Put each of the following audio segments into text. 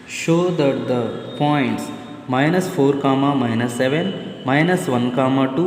show that the points minus 4 comma minus 7 minus 1 comma 2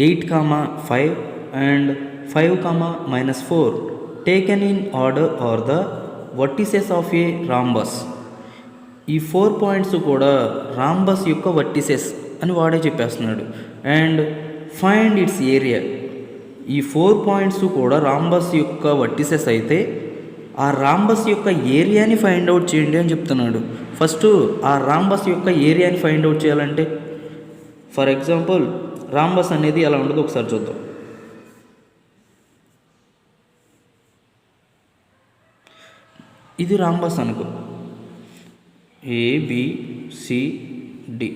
8 comma 5 and 5 comma minus 4 taken in order are the vertices of a rhombus. ఈ 4 points కూడా rhombus యొక్క vertices అని వాడే చెప్పేస్తున్నాడు. And find its area. ఈ 4 points కూడా rhombus యొక్క vertices అయితే ఆ రాంబస్ యొక్క ఏరియాని ఫైండ్ అవుట్ చేయండి అని చెప్తున్నాడు. ఫస్ట్ ఆ రాంబస్ యొక్క ఏరియాని ఫైండ్ అవుట్ చేయాలంటే ఫర్ ఎగ్జాంపుల్ రాంబస్ అనేది ఎలా ఉండదో ఒకసారి చూద్దాం. ఇది రాంబస్ అనుకో, ఏబిసిడి.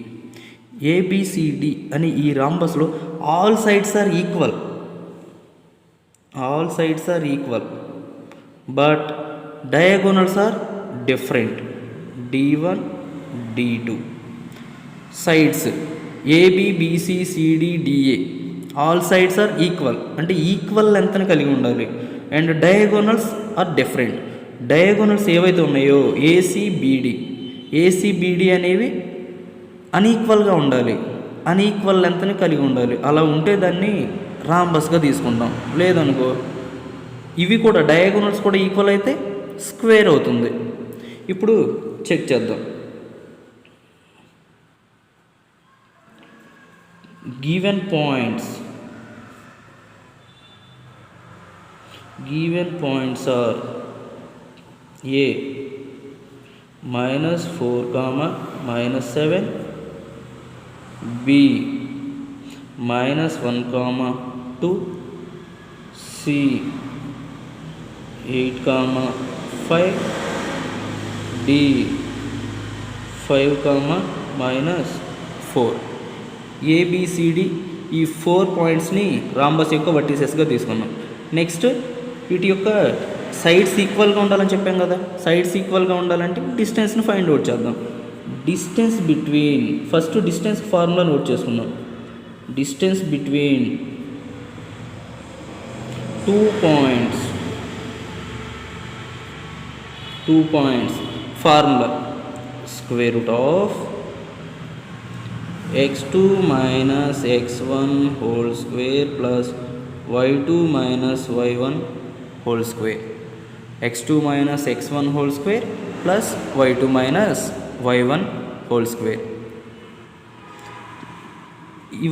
ఏబిసిడి అని ఈ రాంబస్లో all sides are equal, all sides are equal but diagonals are different. D1 D2 sides ABBCCDDA all sides are equal అంటే ఈక్వల్ లెంత్ని కలిగి ఉండాలి. And diagonals are different. Diagonals ఏవైతే ఉన్నాయో ఏసీబీడి అనేవి అన్ఈక్వల్గా ఉండాలి, అన్ఈక్వల్ లెంత్ని కలిగి ఉండాలి. అలా ఉంటే దాన్ని రాంబస్గా తీసుకుంటాం. లేదనుకో ఇవి కూడా డయాగోనల్స్ కూడా ఈక్వల్ అయితే స్క్వేర్ అవుతుంది. ఇప్పుడు చెక్ చేద్దాం. Given points are A minus 4 comma minus 7, B minus 1 comma 2, C 8 comma 5, D 5 comma minus 4. ABCD ఈ 4 పాయింట్స్ని రాంబస్ యొక్క వర్టిసెస్గా తీసుకున్నాం. నెక్స్ట్ వీటి యొక్క సైడ్స్ ఈక్వల్గా ఉండాలని చెప్పాం కదా. సైడ్స్ ఈక్వల్గా ఉండాలంటే డిస్టెన్స్ని ఫైండ్ అవుట్ చేద్దాం. Distance between, first distance formula note చేసుకుందాం. Distance between 2 points formula square root of x2 minus x1 whole square plus y2 minus y1 whole square. x2 minus x1 whole square plus y2 minus y1 whole square. ఈ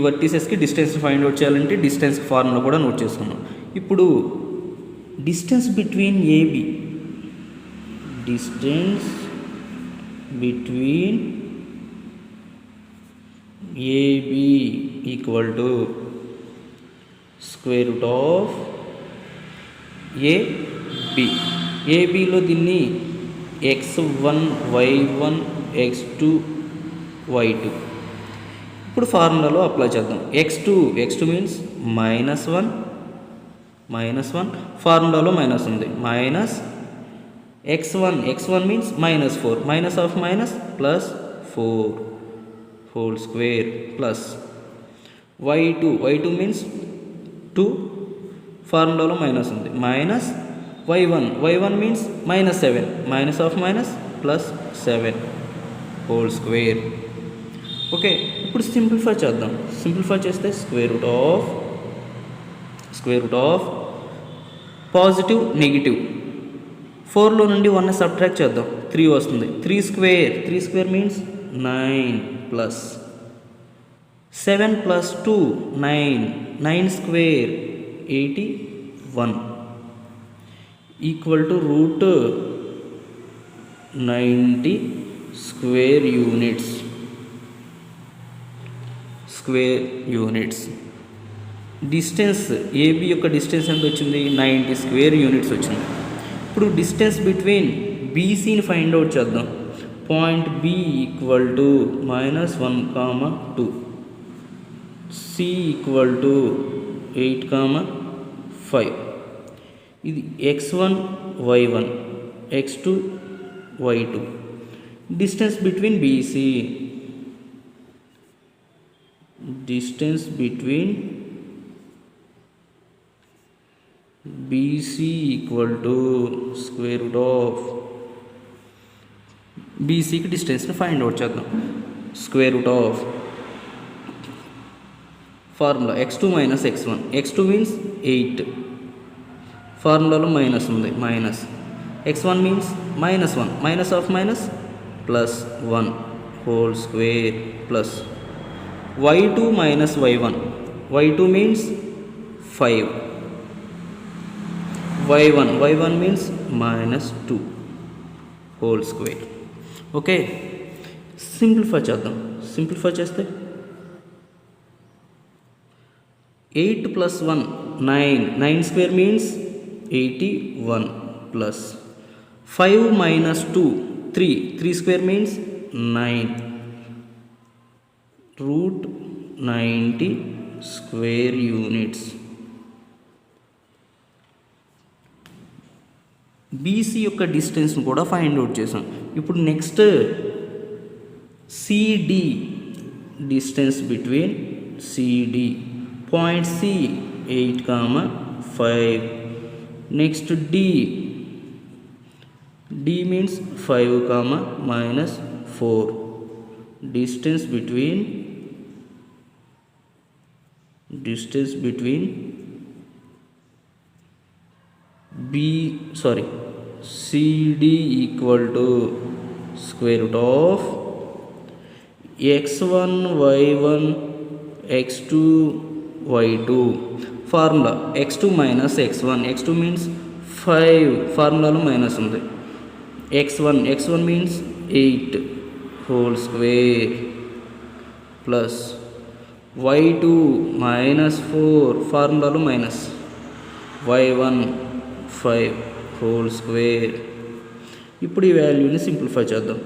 వర్టిసెస్కి distance find out చేయాలంటే distance formula కూడా note చేసుకున్నాం. ఇప్పుడు distance between AB, distance between AB equal to square root of AB. ఏబిలో దీన్ని x1 y1 x2 y2 ఇప్పుడు ఫార్ములాలో apply చేద్దాం. x2 మీన్స్ -1 ఫార్ములాలో మైనస్ ఉంది. Minus x1 means -4 minus of minus plus 4 whole square plus y2 means 2 ఫార్ములాలో minus ఉంది. Minus y1 means -7 minus of minus plus 7 whole square. Okay, ఇప్పుడు simplify చేద్దాం. Simplify చేస్తే square root of positive negative 4లో నుండి 1 subtract చేద్దాం. 3 వస్తుంది. 3 square means 9 plus 7 plus 2 9 square 81 equal to root 90 square units. Distance AB యొక్క distance ఎంత వచ్చింది? 90 స్క్వేర్ యూనిట్స్ వచ్చింది. ఇప్పుడు డిస్టెన్స్ బిట్వీన్ బీసీని ఫైండ్ అవుట్ చేద్దాం. Point B equal to -1, 2, C equal to 8, 5. ఇది x1 y1 x2 y2. Distance between BC, distance between BC equal to square root of బీసీకి డిస్టెన్స్ని ఫైండ్ అవుట్ చేద్దాం. Square root of formula x2 minus x1. x2 means 8, ఫార్ములాలో minus ఉంది, minus. x1 means -1, minus of minus plus 1 whole square plus y2 minus y1. y2 means 5, y1 means -2 whole square. Okay, simplify చేద్దాం. Simplify చేస్తే 8 plus 1 9, 9 square means 81 plus 5 minus 2 3, 3 square means 9 root 90 square units. BC యొక్క డిస్టెన్స్ను కూడా find out చేసాం. ఇప్పుడు next CD distance between CD point C 8, 5. Next D means 5, -4. Distance between CD equal to square root of x1 y1 x2 y2. Formula x2 minus x1. x2 means 5, ఫార్ములాలో minus ఉంది. x1 means 8 whole square plus y2 -4, ఫార్ములాలో minus. y1 5 whole square. ఇప్పుడు ఈ వాల్యూని simplify చేద్దాం.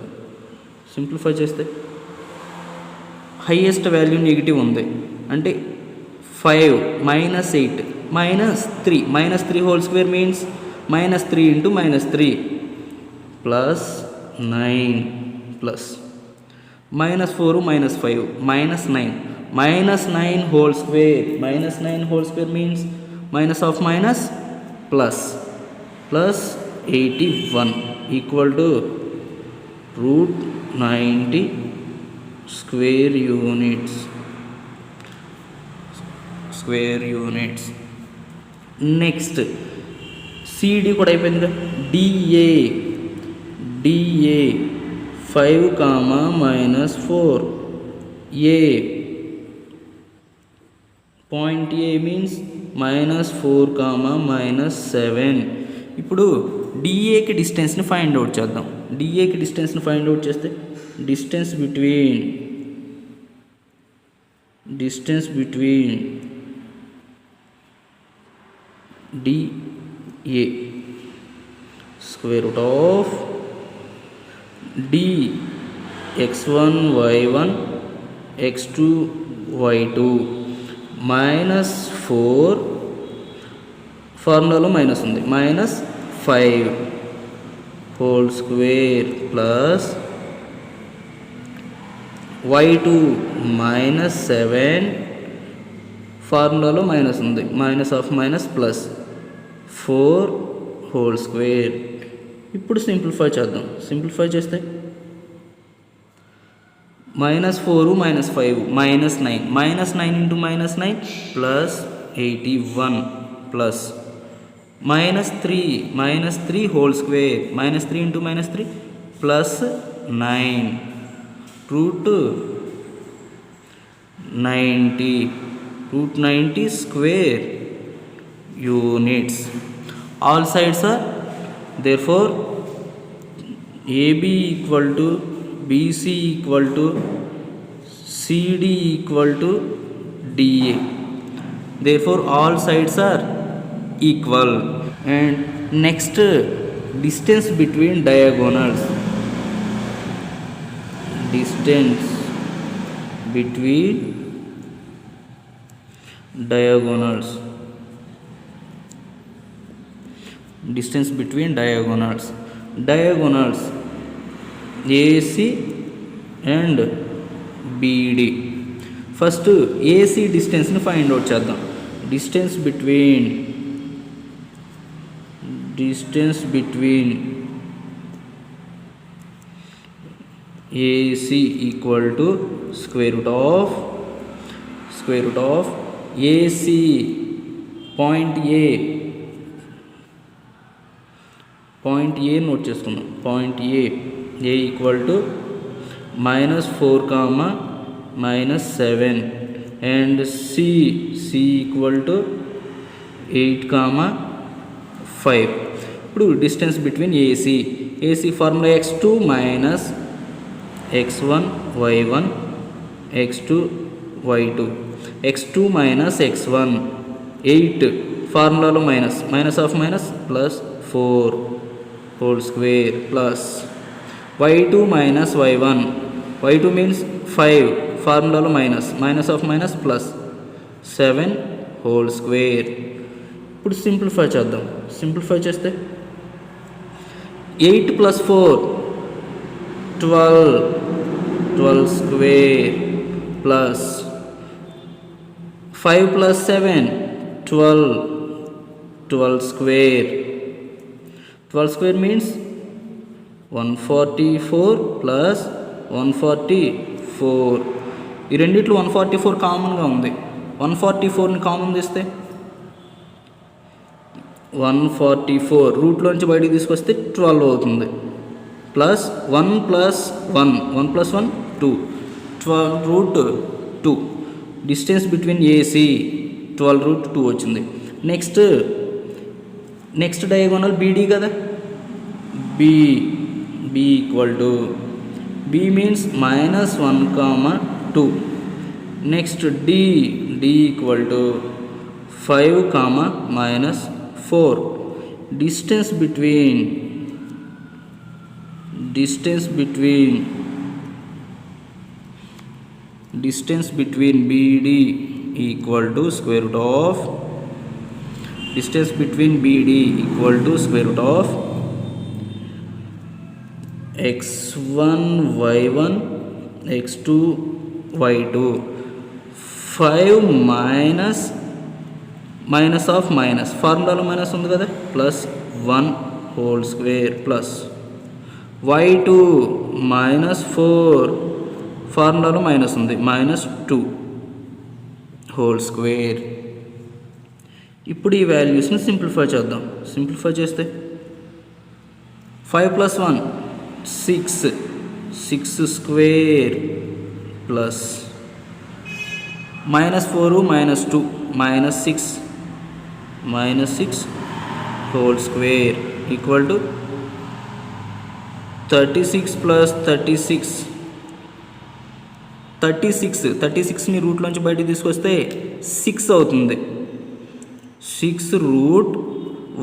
Simplify చేస్తే highest value negative ఉంది, అంటే 5 -8 -3. -3 whole square means -3 into -3 plus 9 plus -4 -5 -9 -9 whole square. -9 whole square means minus of minus plus 81 equal to root 90 square units. Next CD కూడా అయిపోయింది కదా. DA 5, -4. A point A means -4, -7. ఇప్పుడు డిఏకి డిస్టెన్స్ని find out చేద్దాం. డిఏకి డిస్టెన్స్ని ఫైండ్ అవుట్ చేస్తే distance between DA square root of D x1 y1 x2 y2 -4, ఫార్ములాలో మైనస్ ఉంది, -5 హోల్ స్క్వేర్ ప్లస్ y2 -7, ఫార్ములాలో మైనస్ ఉంది, minus of minus plus 4 whole square. ఇప్పుడు సింప్లిఫై చేద్దాం. సింప్లిఫై చేస్తే -4 -5 -9, -9 into -9 plus 81 plus -3 whole square, -3 into -3 plus 9 root 90 square units. All sides are therefore AB equal to BC equal to CD equal to DA. Therefore all sides are equal. And next, distance between diagonals. Distance between diagonals. Distance between diagonals. Diagonals AC and BD. First AC distance ni find out చేద్దాం. Distance between AC equal to square root of AC point A note చేసుకుందాం. Point A equal to -4 -7 and C equal to 8 5. ఇప్పుడు distance between AC formula x2 minus x1 y1 x2 y2 x2 minus x1 8 ఫార్ములాలో minus of minus plus 4 whole square plus y2 minus y1 y2 means 5 ఫార్ములాలో minus of minus plus 7 whole square. ఇప్పుడు simplify చేద్దాం. Simplify చేస్తే 8 plus 4 12 square plus 5 plus 7 12 square. 12 square means 144 plus 144. ఈ రెండిట్లో 144 కామన్గా ఉంది. 144ని common తీస్తే 144 రూట్లోంచి బయటికి తీసుకొస్తే 12 అవుతుంది. Plus 1 plus 1 2 12 root 2. Distance between AC 12 root 2 వచ్చింది. నెక్స్ట్ డయాగోనల్ బీడీ కదా, B equal to B means -1 2. Next D equal to 5 -4. Distance between BD equal to square root of x1 y1 x2 y2 5 minus of minus ఫార్ములాలో minus ఉంది కదా plus 1 whole square plus y2 -4 ఫార్ములాలో minus ఉంది -2 whole square. ఇప్పుడు ఈ వాల్యూస్ని simplify చేద్దాం. Simplify చేస్తే 5 plus 1 6 square plus -4 -2 -6 whole square equal to 36 plus 36ని రూట్లోంచి బయటికి తీసుకొస్తే 6 అవుతుంది. 6 root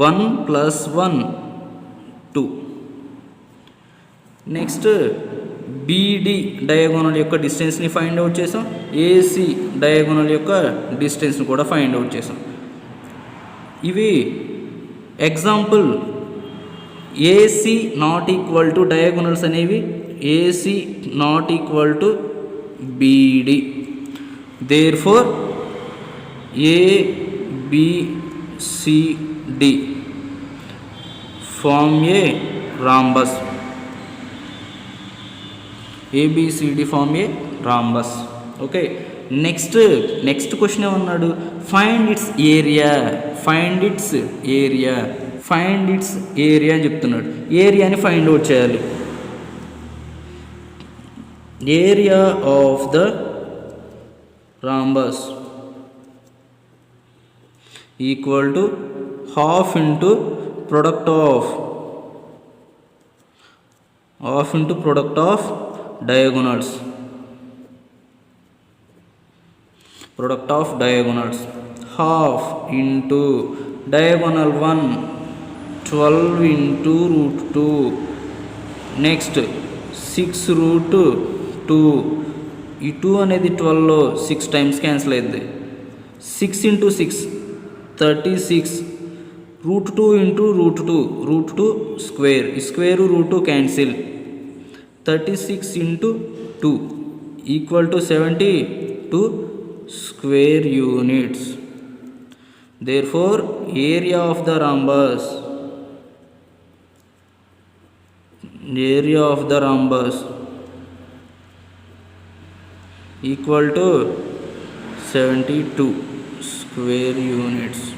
1 plus 1 2. Next BD diagonal యొక్క డిస్టెన్స్ని ఫైండ్ అవుట్ చేసాం. ఏసీ డయాగోనల్ యొక్క డిస్టెన్స్ని కూడా ఫైండ్ అవుట్ చేసాం. ఇవి example AC not equal to diagonals అనేవి AC not equal to BD. Therefore ABCD form a rhombus. ABCD form a rhombus. Okay, next question ఏమన్నాడు, find its area అని చెప్తున్నాడు. ఏరియాని ఫైండ్ అవుట్ చేయాలి. Area of the rhombus equal to half into product of diagonals. Half into diagonal 1 12 into root 2. Next 6 root 2. ఈ 2 అనేది 12లో 6 times cancel అయింది. 6 into 6 36. root 2 into root 2 square. Square root 2 cancel. 36 into 2 equal to 72 square units. Therefore area of the rhombus equal to 72 square units.